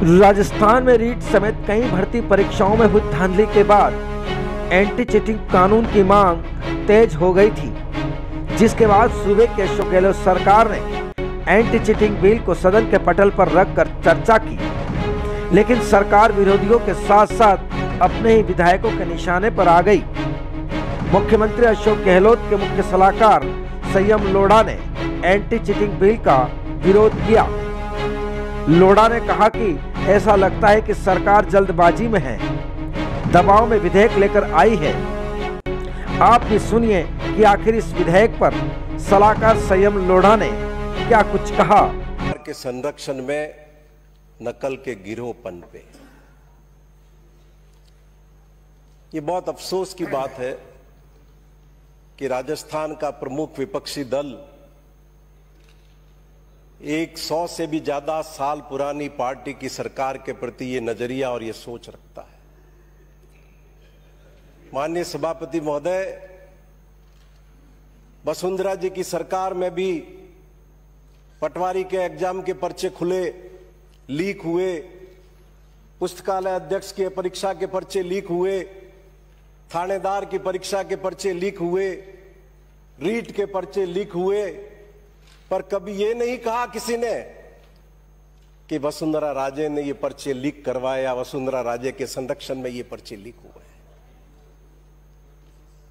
राजस्थान में रीट समेत कई भर्ती परीक्षाओं में हुई धांधली के बाद एंटी चीटिंग कानून की मांग तेज हो गई थी, जिसके बाद सूबे की अशोक गहलोत सरकार ने एंटी चीटिंग बिल को सदन के पटल पर रखकर चर्चा की। लेकिन सरकार विरोधियों के साथ साथ अपने ही विधायकों के निशाने पर आ गई। मुख्यमंत्री अशोक गहलोत के मुख्य सलाहकार संयम लोढ़ा ने एंटी चीटिंग बिल का विरोध किया। लोढ़ा ने कहा कि ऐसा लगता है कि सरकार जल्दबाजी में है, दबाव में विधेयक लेकर आई है। आप भी सुनिए कि आखिर इस विधेयक पर सलाहकार संयम लोढ़ा ने क्या कुछ कहा। के संरक्षण में नकल के गिरोहपन पे ये बहुत अफसोस की बात है कि राजस्थान का प्रमुख विपक्षी दल 100 से भी ज्यादा साल पुरानी पार्टी की सरकार के प्रति ये नजरिया और ये सोच रखता है। माननीय सभापति महोदय, वसुंधरा जी की सरकार में भी पटवारी के एग्जाम के पर्चे खुले, लीक हुए, पुस्तकालय अध्यक्ष के परीक्षा के पर्चे लीक हुए, थानेदार की परीक्षा के पर्चे लीक हुए, रीट के पर्चे लीक हुए, पर कभी ये नहीं कहा किसी ने कि वसुंधरा राजे ने ये पर्चे लीक करवाए या वसुंधरा राजे के संरक्षण में ये पर्चे लीक हुए।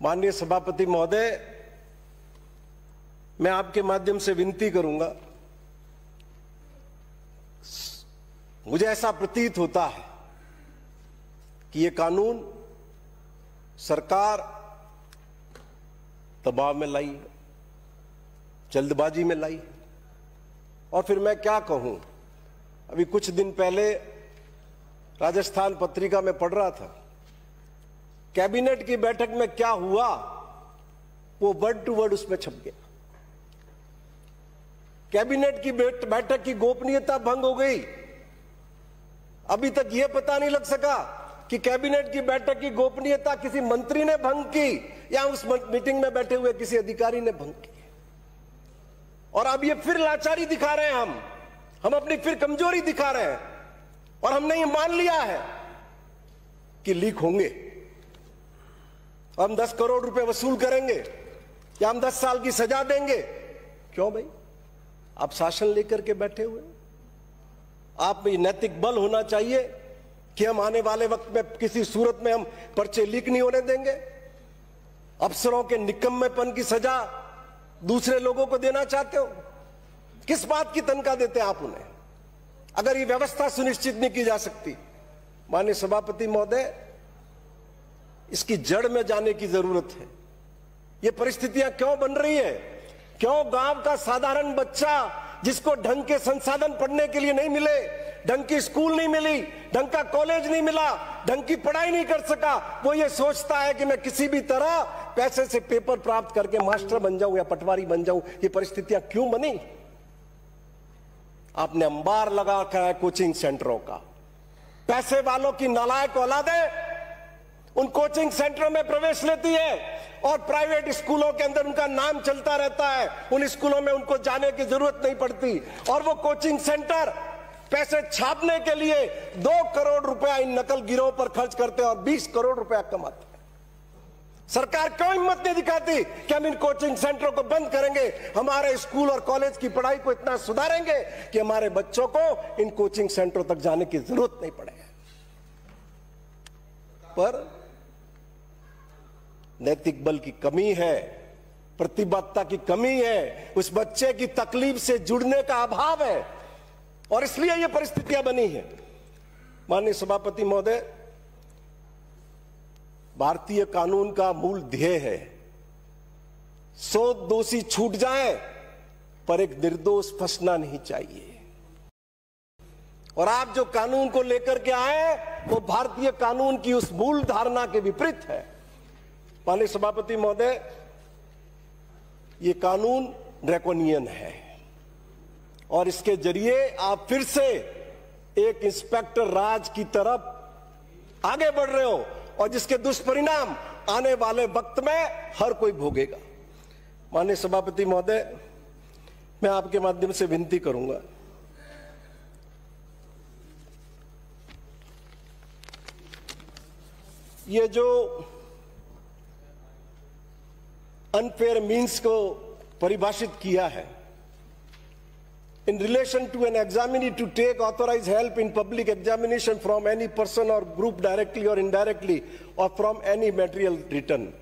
माननीय सभापति महोदय, मैं आपके माध्यम से विनती करूंगा, मुझे ऐसा प्रतीत होता है कि ये कानून सरकार दबाव में लाई है, जल्दबाजी में लाई। और फिर मैं क्या कहूं, अभी कुछ दिन पहले राजस्थान पत्रिका में पढ़ रहा था, कैबिनेट की बैठक में क्या हुआ वो वर्ड टू वर्ड उसमें छप गया। कैबिनेट की बैठक की गोपनीयता भंग हो गई। अभी तक यह पता नहीं लग सका कि कैबिनेट की बैठक की गोपनीयता किसी मंत्री ने भंग की या उस मीटिंग में बैठे हुए किसी अधिकारी ने भंग की। और अब ये फिर लाचारी दिखा रहे हैं, हम अपनी फिर कमजोरी दिखा रहे हैं और हमने ये मान लिया है कि लीक होंगे, हम 10 करोड़ रुपए वसूल करेंगे या हम 10 साल की सजा देंगे। क्यों भाई, आप शासन लेकर के बैठे हुए, आप में नैतिक बल होना चाहिए कि हम आने वाले वक्त में किसी सूरत में हम पर्चे लीक नहीं होने देंगे। अफसरों के निकम्मेपन की सजा दूसरे लोगों को देना चाहते हो? किस बात की तनख्वाह देते हैं आप उन्हें, अगर ये व्यवस्था सुनिश्चित नहीं की जा सकती? माननीय सभापति महोदय, इसकी जड़ में जाने की जरूरत है। ये परिस्थितियां क्यों बन रही है? क्यों गांव का साधारण बच्चा जिसको ढंग के संसाधन पढ़ने के लिए नहीं मिले, ढंग की स्कूल नहीं मिली, ढंग का कॉलेज नहीं मिला, ढंग की पढ़ाई नहीं कर सका, वो ये सोचता है कि मैं किसी भी तरह पैसे से पेपर प्राप्त करके मास्टर बन जाऊं या पटवारी बन जाऊं। ये परिस्थितियां क्यों बनी? आपने अंबार लगा रखा है कोचिंग सेंटरों का। पैसे वालों की नालायक औलादें उन कोचिंग सेंटरों में प्रवेश लेती है और प्राइवेट स्कूलों के अंदर उनका नाम चलता रहता है। उन स्कूलों में उनको जाने की जरूरत नहीं पड़ती और वो कोचिंग सेंटर पैसे छापने के लिए 2 करोड़ रुपया इन नकल गिरोह पर खर्च करते हैं और 20 करोड़ रुपया कमाते हैं। सरकार क्यों हिम्मत नहीं दिखाती कि हम इन कोचिंग सेंटरों को बंद करेंगे, हमारे स्कूल और कॉलेज की पढ़ाई को इतना सुधारेंगे कि हमारे बच्चों को इन कोचिंग सेंटरों तक जाने की जरूरत नहीं पड़े। पर नैतिक बल की कमी है, प्रतिबद्धता की कमी है, उस बच्चे की तकलीफ से जुड़ने का अभाव है और इसलिए ये परिस्थितियां बनी है। माननीय सभापति महोदय, भारतीय कानून का मूल ध्येय है 100 दोषी छूट जाए पर एक निर्दोष फंसना नहीं चाहिए। और आप जो कानून को लेकर के आए वो भारतीय कानून की उस मूल धारणा के विपरीत है। माननीय सभापति महोदय, ये कानून ड्रैकोनियन है और इसके जरिए आप फिर से एक इंस्पेक्टर राज की तरफ आगे बढ़ रहे हो और जिसके दुष्परिणाम आने वाले वक्त में हर कोई भोगेगा। माननीय सभापति महोदय, मैं आपके माध्यम से विनती करूंगा, ये जो अनफेयर मीन्स को परिभाषित किया है, in relation to an examinee to take authorized help in public examination from any person or group directly or indirectly or from any material written.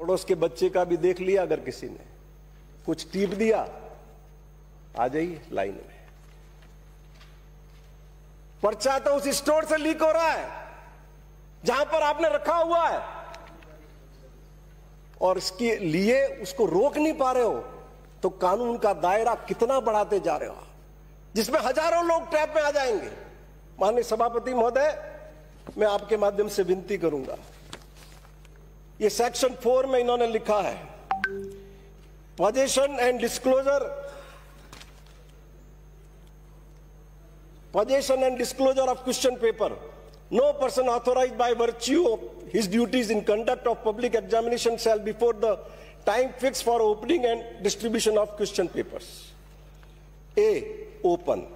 पड़ोस के बच्चे का भी देख लिया, अगर किसी ने कुछ टीप दिया, आ जाइए लाइन में। पर्चा तो उस स्टोर से लीक हो रहा है जहां पर आपने रखा हुआ है, और इसके लिए उसको रोक नहीं पा रहे हो, तो कानून का दायरा कितना बढ़ाते जा रहे हो, जिसमें हजारों लोग ट्रैप में आ जाएंगे। माननीय सभापति महोदय, मैं आपके माध्यम से विनती करूंगा, ये सेक्शन 4 में इन्होंने लिखा है, possession and disclosure of question paper. No person authorized by virtue of his duties in conduct of public examination shall before the time fixed for opening and distribution of question papers. A. Open.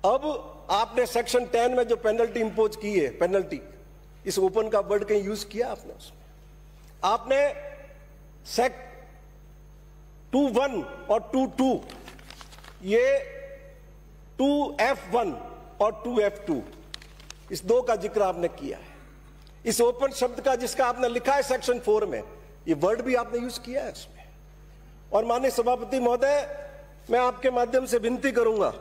अब आपने section 10 में जो penalty impose की है, penalty, इस open का word कहीं use किया आपने उसमें? आपने सेक 2(1) और 2(2), ये 2F1 और 2F2, इस दो का जिक्र आपने किया है। इस ओपन शब्द का जिसका आपने लिखा है सेक्शन 4 में, ये वर्ड भी आपने यूज किया है इसमें। और माननीय सभापति महोदय, मैं आपके माध्यम से विनती करूंगा,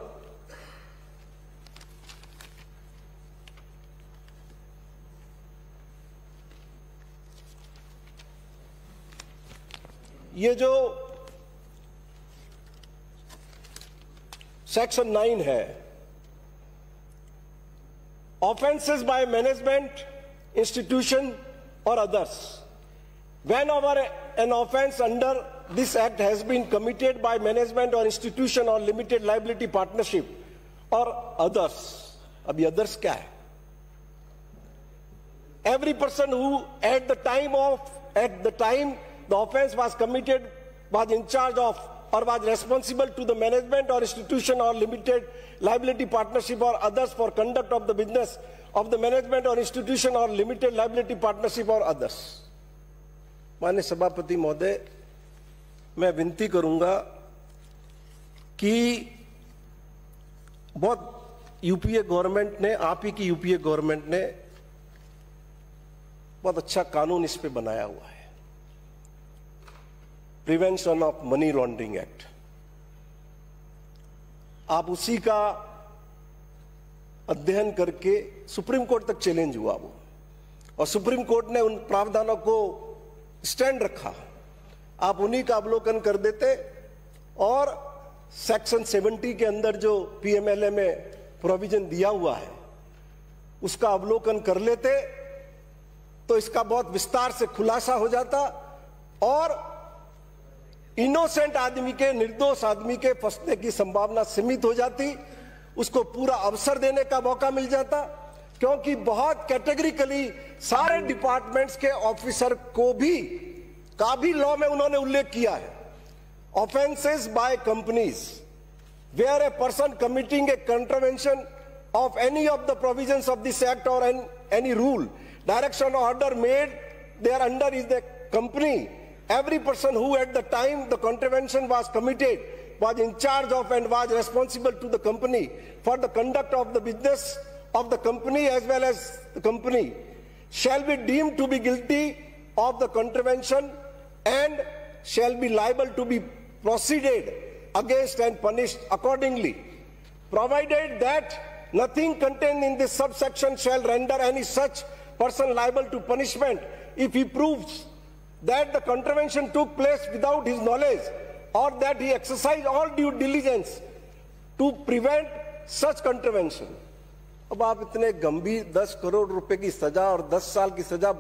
ये जो सेक्शन 9 है, offenses by management, institution or others. Whenever an offense under this act has been committed by management or institution or limited liability partnership or others. अभी others क्या है? Every person who at the time the offense was committed was in charge of or was responsible to the management or institution or limited liability partnership or others for conduct of the business of the management or institution or limited liability partnership or others. माननीय सभापति महोदय, मैं विनती करूंगा कि बहुत UPA government ने, आप ही की यूपीए गवर्नमेंट ने बहुत अच्छा कानून इस पे बनाया हुआ है, prevention of money laundering act. आप उसी का अध्ययन करके सुप्रीम कोर्ट तक चैलेंज हुआ वो, और सुप्रीम कोर्ट ने उन प्रावधानों को स्टैंड रखा। आप उन्हीं का अवलोकन कर देते और सेक्शन 70 के अंदर जो पीएमएलए में प्रोविजन दिया हुआ है उसका अवलोकन कर लेते, तो इसका बहुत विस्तार से खुलासा हो जाता और इनोसेंट आदमी के, निर्दोष आदमी के फंसने की संभावना सीमित हो जाती, उसको पूरा अवसर देने का मौका मिल जाता। क्योंकि बहुत कैटेगरिकली सारे डिपार्टमेंट्स के ऑफिसर को भी लॉ में उन्होंने उल्लेख किया है। Offences by companies where a person committing a contravention of any of the provisions of this act और एनी रूल, डायरेक्शन और order made thereunder is the company, every person who at the time the contravention was committed was in charge of and was responsible to the company for the conduct of the business of the company as well as the company shall be deemed to be guilty of the contravention and shall be liable to be proceeded against and punished accordingly, provided that nothing contained in this subsection shall render any such person liable to punishment if he proves that the contravention took place without his knowledge or that he exercised all due diligence to prevent such contravention. अब आप इतने गंभीर 10 करोड़ रुपए की सजा और 10 साल की सजा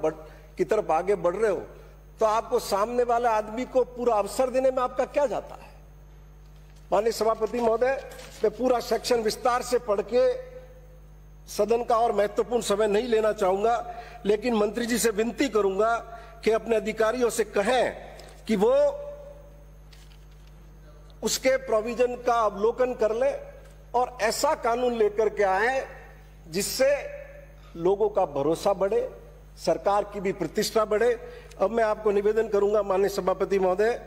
की तरफ आगे बढ़ रहे हो, तो आपको सामने वाले आदमी को पूरा अवसर देने में आपका क्या जाता है? माननीय सभापति महोदय, मैं पूरा सेक्शन विस्तार से पढ़ के सदन का और महत्वपूर्ण समय नहीं लेना चाहूंगा, लेकिन मंत्री जी से विनती करूंगा कि अपने अधिकारियों से कहें कि वो उसके प्रोविजन का अवलोकन कर ले और ऐसा कानून लेकर के आए जिससे लोगों का भरोसा बढ़े, सरकार की भी प्रतिष्ठा बढ़े। अब मैं आपको निवेदन करूंगा माननीय सभापति महोदय,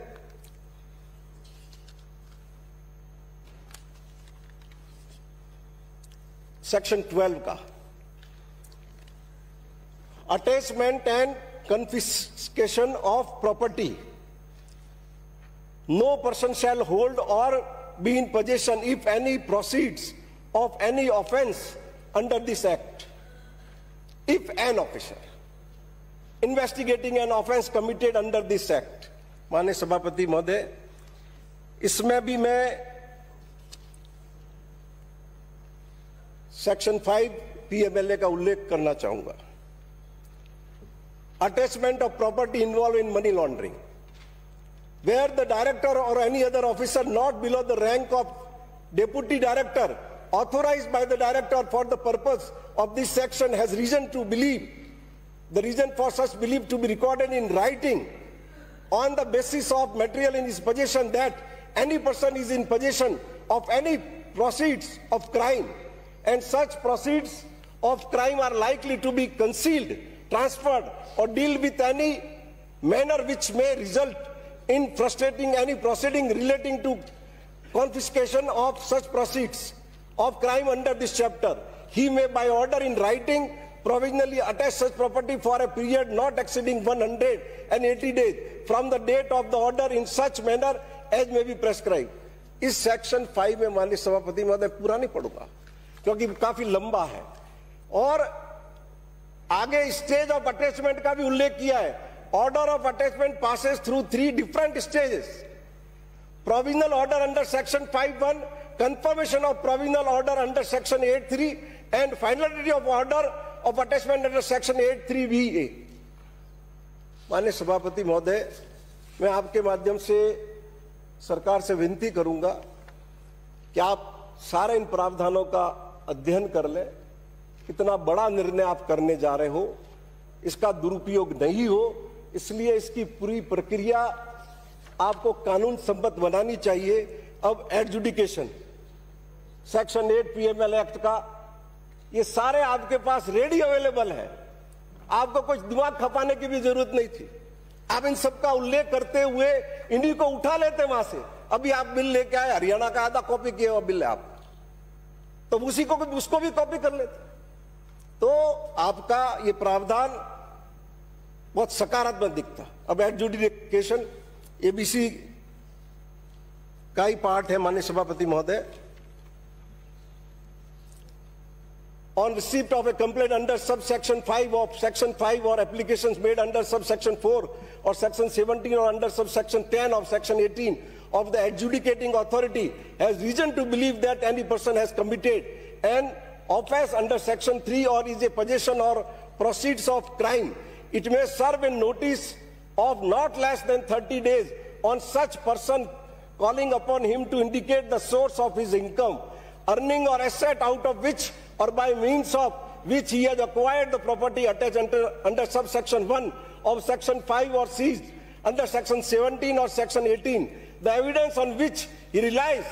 सेक्शन 12 का attachment and confiscation of property. No person shall hold or be in possession if any proceeds of any offense under this act. If an officer investigating an offense committed under this act, माननीय सभापति महोदय, इसमें भी मैं section 5 PMLA का उल्लेख करना चाहूंगा। Attachment of property involved in money laundering, where the director or any other officer not below the rank of deputy director authorized by the director for the purpose of this section has reason to believe, the reason for such belief to be recorded in writing on the basis of material in his possession that any person is in possession of any proceeds of crime, and such proceeds of crime are likely to be concealed, transferred, or deal with any manner which may result in frustrating any proceeding relating to confiscation of such proceeds of crime under this chapter. He may by order in writing provisionally attach such property for a period not exceeding 180 days from the date of the order in such manner as may be prescribed. इस section 5 में माननीय सभापति महोदय पूरा नहीं पढ़ूंगा क्योंकि काफी लंबा है, और आगे स्टेज ऑफ अटैचमेंट का भी उल्लेख किया है। Order of attachment passes through 3 different stages, provisional order under section 5(1), confirmation of provisional order under section 8(3) and finality of order of attachment under section 8(3)(a). माननीय सभापति महोदय, मैं आपके माध्यम से सरकार से विनती करूंगा कि आप सारे इन प्रावधानों का अध्ययन कर लें। इतना बड़ा निर्णय आप करने जा रहे हो, इसका दुरुपयोग नहीं हो, इसलिए इसकी पूरी प्रक्रिया आपको कानून सम्मत बनानी चाहिए। अब एडजुडिकेशन सेक्शन 8 PML एक्ट का ये सारे आपके पास रेडी अवेलेबल है, आपको कुछ दिमाग खपाने की भी जरूरत नहीं थी। आप इन सबका उल्लेख करते हुए इन्हीं को उठा लेते वहां से। अभी आप बिल लेके आए, हरियाणा का आधा कॉपी किया हुआ बिल है आप, तो उसको भी कॉपी कर लेते। तो आपका ये प्रावधान बहुत सकारात्मक दिखता। अब एडजुडिकेशन ABC का ही पार्ट है माननीय सभापति महोदय। On receipt of a complaint under subsection 5 of section 5 or applications made under subsection 4 or section 17 or under subsection 10 of section 18 of the adjudicating authority has reason to believe that any person has committed an offense under section 3 or is a possession or proceeds of crime, it may serve a notice of not less than 30 days on such person, calling upon him to indicate the source of his income, earning or asset out of which or by means of which he has acquired the property attached under subsection 1 of section 5 or seized under section 17 or section 18, the evidence on which he relies,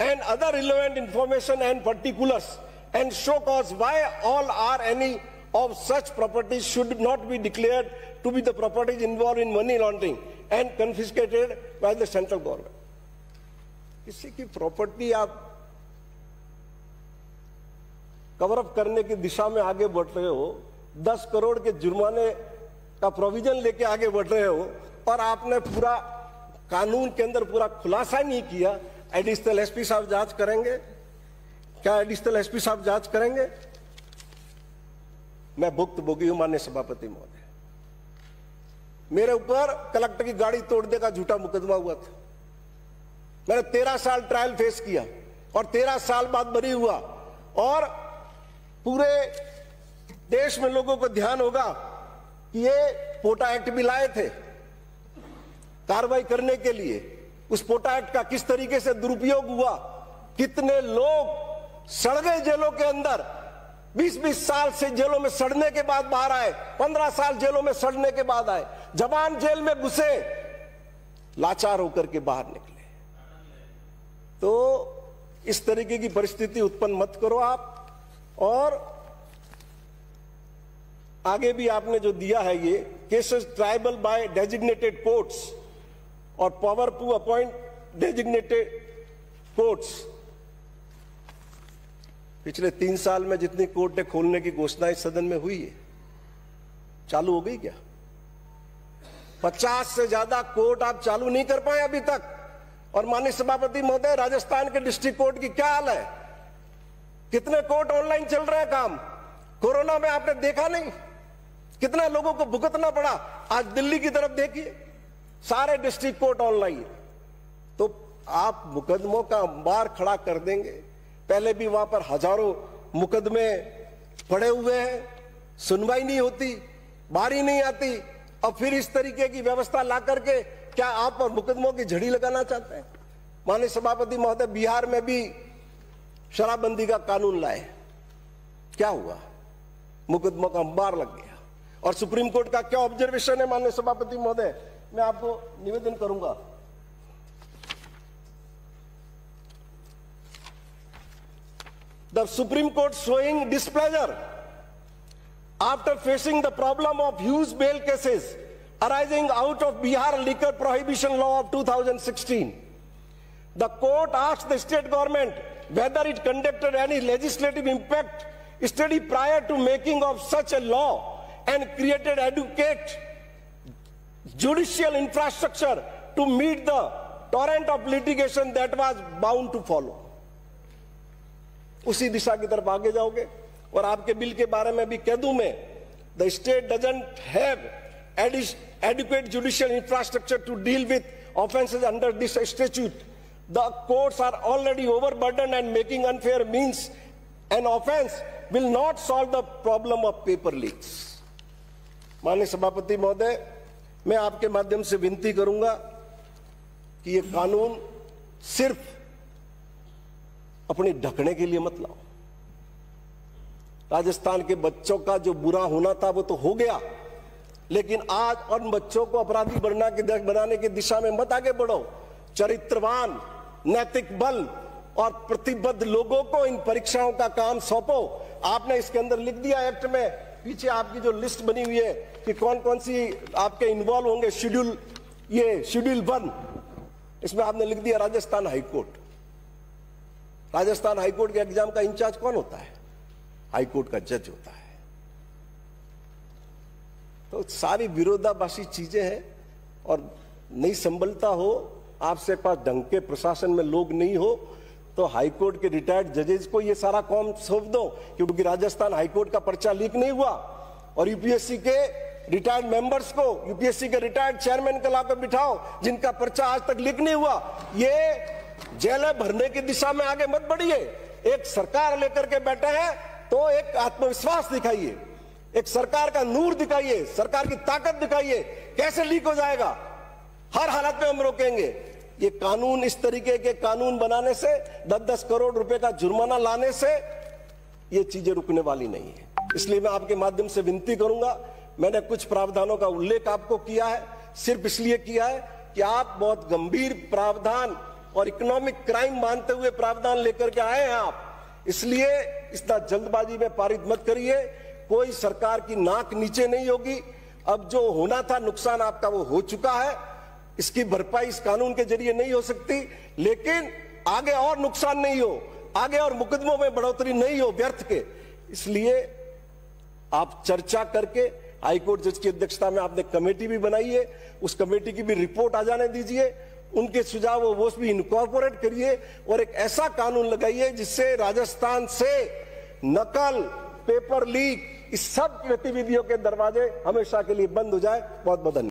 and other relevant information and particulars, and show cause why all or any of such properties should not be declared to be the properties involved in money laundering and confiscated by the central government. किसी की property आप cover up करने की दिशा में आगे बढ़ रहे हो, 10 करोड़ के जुर्माने का प्रोविजन लेके आगे बढ़ रहे हो, और आपने पूरा कानून के अंदर पूरा खुलासा नहीं किया। एडिशनल एसपी साहब जांच करेंगे क्या? एडिशनल एसपी साहब जांच करेंगे? मैं भुक्तभोगी हूं माननीय सभापति महोदय। मेरे ऊपर कलेक्टर की गाड़ी तोड़ने का झूठा मुकदमा हुआ था। मैंने 13 साल ट्रायल फेस किया और 13 साल बाद बरी हुआ, और पूरे देश में लोगों को ध्यान होगा कि ये पोटा एक्ट भी लाए थे कार्रवाई करने के लिए। उस पोटा एक्ट का किस तरीके से दुरुपयोग हुआ, कितने लोग सड़ गए जेलों के अंदर, 20-20 साल से जेलों में सड़ने के बाद बाहर आए, 15 साल जेलों में सड़ने के बाद आए, जवान जेल में घुसे, लाचार होकर के बाहर निकले। तो इस तरीके की परिस्थिति उत्पन्न मत करो आप, और आगे भी आपने जो दिया है ये cases triable by designated courts और power to appoint designated courts. पिछले 3 साल में जितनी कोर्टें खोलने की घोषणा इस सदन में हुई है, चालू हो गई क्या? 50 से ज्यादा कोर्ट आप चालू नहीं कर पाए अभी तक। और माननीय सभापति महोदय, राजस्थान के डिस्ट्रिक्ट कोर्ट की क्या हाल है? कितने कोर्ट ऑनलाइन चल रहे हैं काम? कोरोना में आपने देखा नहीं कितना लोगों को भुगतना पड़ा? आज दिल्ली की तरफ देखिए, सारे डिस्ट्रिक्ट कोर्ट ऑनलाइन। तो आप मुकदमों का अंबार खड़ा कर देंगे। पहले भी वहां पर हजारों मुकदमे पड़े हुए हैं, सुनवाई नहीं होती, बारी नहीं आती, और फिर इस तरीके की व्यवस्था ला करके क्या आप और मुकदमों की झड़ी लगाना चाहते हैं? माननीय सभापति महोदय, बिहार में भी शराबबंदी का कानून लाए, क्या हुआ? मुकदमों का अंबार लग गया। और सुप्रीम कोर्ट का क्या ऑब्जर्वेशन है माननीय सभापति महोदय, मैं आपको निवेदन करूंगा। The supreme court showing displeasure after facing the problem of huge bail cases arising out of Bihar liquor prohibition law of 2016. The court asked the state government whether it conducted any legislative impact study prior to making of such a law and created adequate judicial infrastructure to meet the torrent of litigation that was bound to follow. उसी दिशा की तरफ आगे जाओगे। और आपके bill के बारे में भी कह दूं मैं, the state doesn't have adequate judicial infrastructure to deal with offenses under this statute. The courts are already overburdened and making unfair means an offense will not solve the problem of paper leaks. माननीय सभापति महोदय, मैं आपके माध्यम से विनती करूंगा कि ये कानून सिर्फ अपनी ढकने के लिए मत लाओ। राजस्थान के बच्चों का जो बुरा होना था वो तो हो गया, लेकिन आज उन बच्चों को अपराधी बनाने की दिशा में मत आगे बढ़ो। चरित्रवान, नैतिक बल और प्रतिबद्ध लोगों को इन परीक्षाओं का काम सौंपो। आपने इसके अंदर लिख दिया एक्ट में, पीछे आपकी जो लिस्ट बनी हुई है कि कौन कौन सी आपके इन्वॉल्व होंगे, शेड्यूल 1, इसमें आपने लिख दिया राजस्थान हाईकोर्ट। राजस्थान हाईकोर्ट के एग्जाम का इंचार्ज कौन होता है? हाईकोर्ट का जज होता है। तो सारी विरोधाभासी चीजें हैं और नहीं संभलता हो, आपसे पास ढंग के प्रशासन में लोग नहीं हो, तो हाईकोर्ट के रिटायर्ड जजेस को ये सारा काम सौंप दो। क्योंकि राजस्थान हाईकोर्ट का पर्चा लीक नहीं हुआ और यूपीएससी के रिटायर्ड मेंबर्स को, यूपीएससी के रिटायर्ड चेयरमैन को लाकर बिठाओ जिनका पर्चा आज तक लीक नहीं हुआ। ये जेलें भरने की दिशा में आगे मत बढ़िए। एक सरकार लेकर के बैठे हैं तो एक आत्मविश्वास दिखाइए, एक सरकार का नूर दिखाइए, सरकार की ताकत दिखाइए। कैसे लीक हो जाएगा? हर हालत में हम रोकेंगे। ये कानून, इस तरीके के कानून बनाने से, 10-10 करोड़ रुपए का जुर्माना लाने से ये चीजें रुकने वाली नहीं है। इसलिए मैं आपके माध्यम से विनती करूंगा, मैंने कुछ प्रावधानों का उल्लेख आपको किया है, सिर्फ इसलिए किया है कि आप बहुत गंभीर प्रावधान और इकोनॉमिक क्राइम मानते हुए प्रावधान लेकर के आए हैं आप, इसलिए इतना जल्दबाजी में पारित मत करिए। कोई सरकार की नाक नीचे नहीं होगी। अब जो होना था नुकसान आपका वो हो चुका है, इसकी भरपाई इस कानून के जरिए नहीं हो सकती, लेकिन आगे और नुकसान नहीं हो, आगे और मुकदमों में बढ़ोतरी नहीं हो व्यर्थ के। इसलिए आप चर्चा करके, हाईकोर्ट जज की अध्यक्षता में आपने कमेटी भी बनाई है, उस कमेटी की भी रिपोर्ट आ जाने दीजिए, उनके सुझाव वो भी इनकॉर्पोरेट करिए और एक ऐसा कानून लगाइए जिससे राजस्थान से नकल, पेपर लीक, इस सब गतिविधियों के दरवाजे हमेशा के लिए बंद हो जाए। बहुत बहुत धन्यवाद।